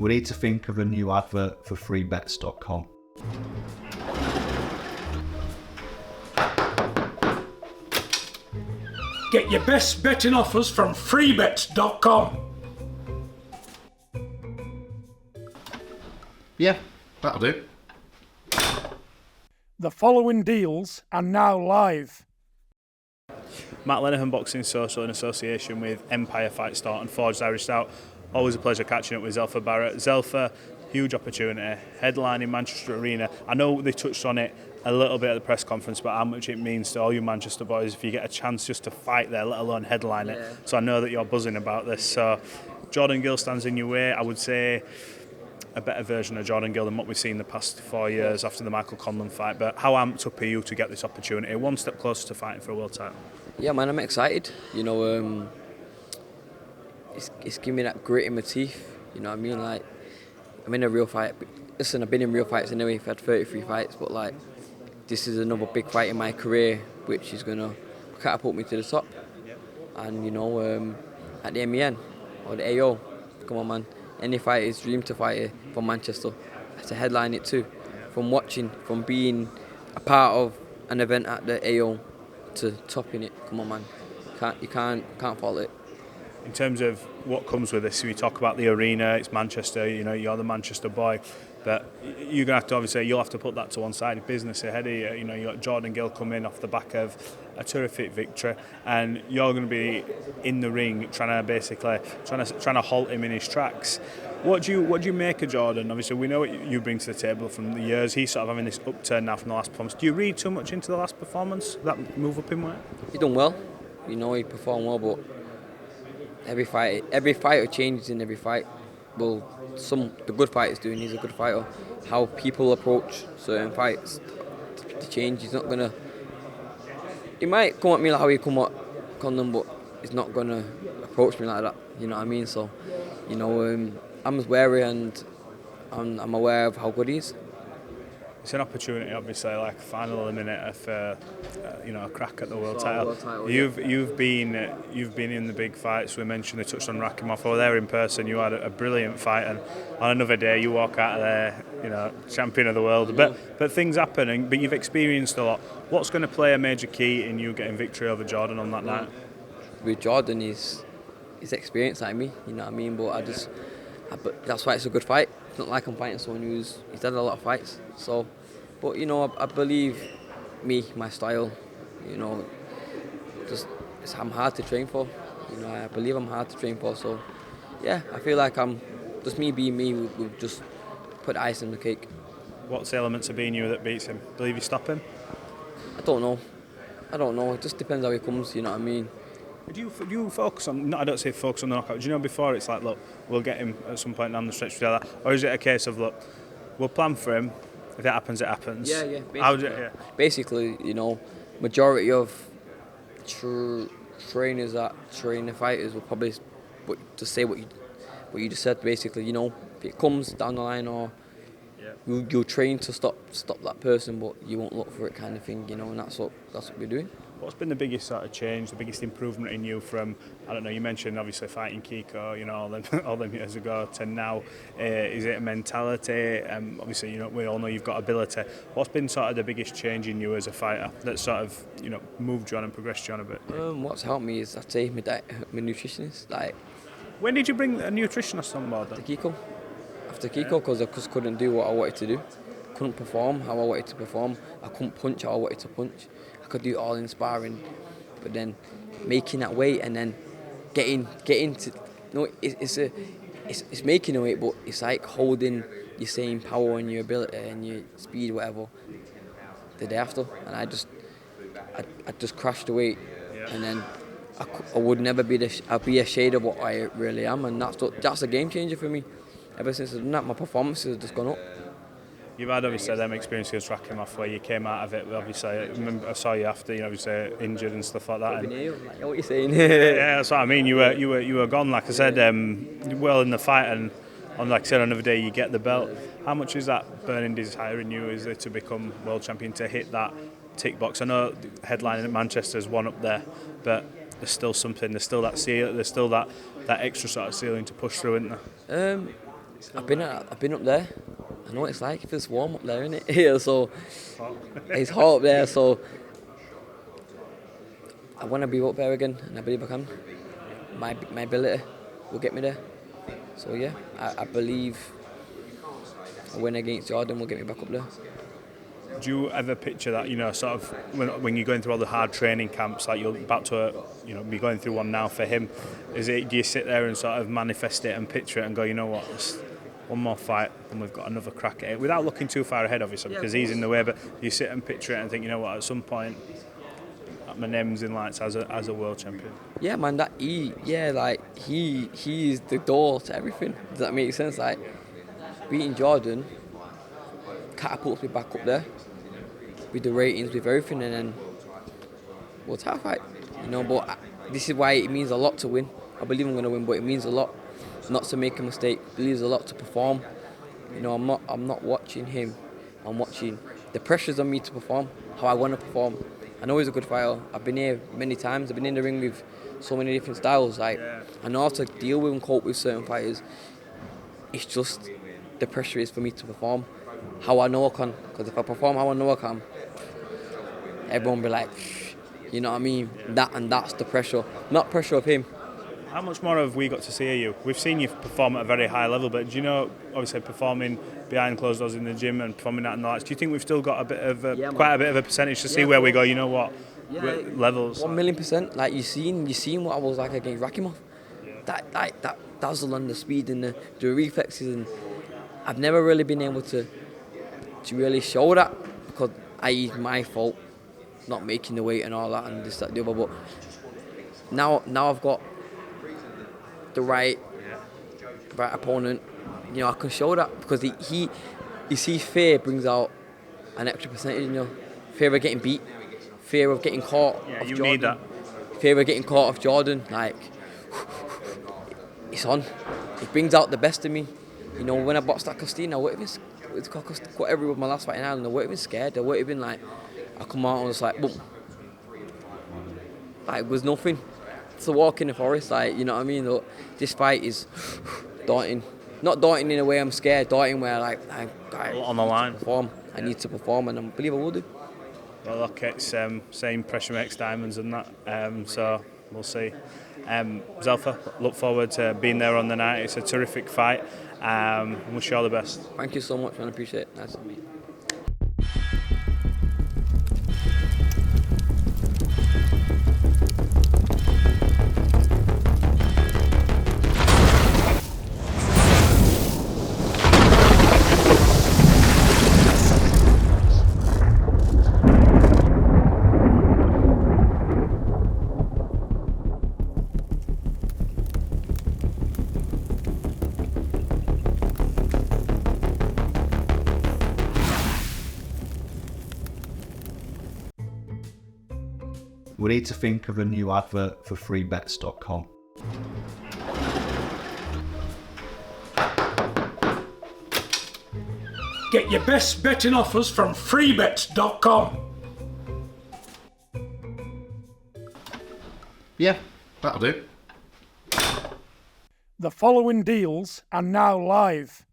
we need to think of a new advert for freebets.com. Get your best betting offers from freebets.com. Yeah, that'll do. The following deals are now live. Matt Lenihan Boxing Social in association with Empire Fight Start and Forged Irish Stout. Always a pleasure catching up with Zelfa Barrett. Zelfa, huge opportunity, headlining Manchester Arena. I know they touched on it a little bit at the press conference, but how much it means to all you Manchester boys if you get a chance just to fight there, let alone headline it. So I know that you're buzzing about this. So Jordan Gill stands in your way. I would say a better version of Jordan Gill than what we've seen the past 4 years after the Michael Conlon fight. But how amped up are you to get this opportunity, one step closer to fighting for a world title? Yeah, man, I'm excited. You know, it's giving me that grit in my teeth. You know what I mean? Like, I'm in a real fight. Listen, I've been in real fights anyway. I've had 33 fights, but like, this is another big fight in my career, which is gonna catapult me to the top. And you know, at the MEN or the AO, come on, man. Any fighter's dream to fight here from Manchester, to headline it too. From watching, from being a part of an event at the AO to topping it. Come on, man. You can't fault it. In terms of what comes with this, we talk about the arena, it's Manchester, you know, you're the Manchester boy, but you're going to have to, obviously, you'll have to put that to one side. Business ahead of you, you know, you got Jordan Gill coming off the back of a terrific victory, and you're going to be in the ring trying to halt him in his tracks. What do you make of Jordan? Obviously, we know what you bring to the table from the years. He's sort of having this upturn now from the last performance. Do you read too much into the last performance, that move up in weight? He done well. You know, he performed well, but every fighter changes in every fight. Well, the good fighters doing. He's a good fighter. How people approach certain fights to change. He's not gonna. He might come at me like how he come at Conlon, but he's not gonna approach me like that. You know what I mean? So, you know, I'm wary and I'm aware of how good he is. It's an opportunity, obviously, like a final eliminator for a crack at the world title. You've been in the big fights. We mentioned they touched on Rakimov. Over there in person, you had a brilliant fight, and on another day you walk out of there, you know, champion of the world. But things happen, but you've experienced a lot. What's going to play a major key in you getting victory over Jordan on that night? With Jordan, he's experienced like me. You know what I mean? But that's why it's a good fight. It's not like I'm fighting someone he's done a lot of fights. So, but you know, I believe my style. You know, I'm hard to train for. You know, I believe I'm hard to train for. So, yeah, I feel like I'm just me being me. We've just put ice on the cake. What's the elements of being you that beats him? Believe you stop him? I don't know. It just depends how he comes. You know what I mean? Do you focus on? No, I don't say focus on the knockout. Do you know before it's like, look, we'll get him at some point down the stretch together, or is it a case of, look, we'll plan for him. If it happens, it happens. Yeah. Basically, you know, majority of trainers that train the fighters will probably just say what you just said. Basically, you know, if it comes down the line, or you'll train to stop that person, but you won't look for it, kind of thing. You know, and that's what we're doing. What's been the biggest sort of change, the biggest improvement in you from, I don't know, you mentioned obviously fighting Kiko, you know, all them years ago to now? Is it a mentality? Obviously, you know, we all know you've got ability. What's been sort of the biggest change in you as a fighter that sort of, you know, moved you on and progressed you on a bit? What's helped me is, I'd say, my nutritionist. Like, when did you bring a nutritionist on board then? After Kiko, because I just couldn't do what I wanted to do. Couldn't perform how I wanted to perform. I couldn't punch how I wanted to punch. I could do it all in sparring, but then making that weight and then getting to, no, it's making a weight, but it's like holding your same power and your ability and your speed, whatever, the day after. And I just crashed the weight, and then I would never I'd be a shade of what I really am, and that's a game changer for me. Ever since I've done that, my performances have just gone up. You've had obviously them experiences tracking off where you came out of it. Obviously, I saw you after, you know, obviously injured and stuff like that. What are you saying? Yeah, that's what I mean. You were gone, like I said, well in the fight, and on, like I said, another day you get the belt. How much is that burning desire in you? Is it to become world champion, to hit that tick box? I know headlining at Manchester is one up there, but there's still something. There's still that extra sort of ceiling to push through, isn't there? I've been up there. I know what it's like. It feels warm up there, innit? Yeah, so it's hot up there. So I want to be up there again, and I believe I can. My ability will get me there. So yeah, I believe a win against Jordan will get me back up there. Do you ever picture that, sort of when you're going through all the hard training camps, like you're about to, be going through one now for him? Do you sit there and sort of manifest it and picture it and go, you know what, just one more fight and we've got another crack at it, without looking too far ahead, obviously, because he's in the way, but you sit and picture it and think, you know what, at some point, my name's in lights as a world champion. Yeah, man, he is the door to everything. Does that make sense? Like, beating Jordan catapults me back up there with the ratings, with everything, and then we'll have a fight. But this is why it means a lot to win. I believe I'm going to win, but it means a lot not to make a mistake. It means a lot to perform. I'm not watching him. I'm watching the pressures on me to perform, how I want to perform. I know he's a good fighter. I've been here many times. I've been in the ring with so many different styles. I know how to deal with and cope with certain fighters. It's just the pressure is for me to perform how I know I can. Because if I perform how I know I can, everyone will be like, you know what I mean? That's the pressure. Not pressure of him. How much more have we got to see of you? We've seen you perform at a very high level, but do you know, obviously performing behind closed doors in the gym and performing out in the lights, do you think we've still got quite a bit of a percentage to see where we go, you know what, levels? 1,000,000%. Like, you seen what I was like against Rakimov. That dazzle and the speed and the reflexes, and I've never really been able to really show that, because it's my fault not making the weight and all that and this, that, the other. But now I've got the right opponent, I can show that, because you see, fear brings out an extra percentage, fear of getting beat, fear of getting caught off you Jordan, need that. fear of getting caught off Jordan, like, it's on. It brings out the best in me. When I boxed that Costina, I wouldn't even whatever with my last fight in Ireland, I wouldn't even scared. I wouldn't even, like, I come out and was like, boom. Like, it was nothing. It's a walk in the forest, like, you know what I mean? This fight is daunting. Not daunting in a way I'm scared, daunting where, like, I on the line. I need to perform, and I believe I will do. Well, look, it's saying pressure makes diamonds and that, so we'll see. Zelfa, look forward to being there on the night. It's a terrific fight. Wish you all the best. Thank you so much, man. I appreciate it. Nice to meet you. We need to think of a new advert for freebets.com. Get your best betting offers from freebets.com. Yeah, that'll do. The following deals are now live.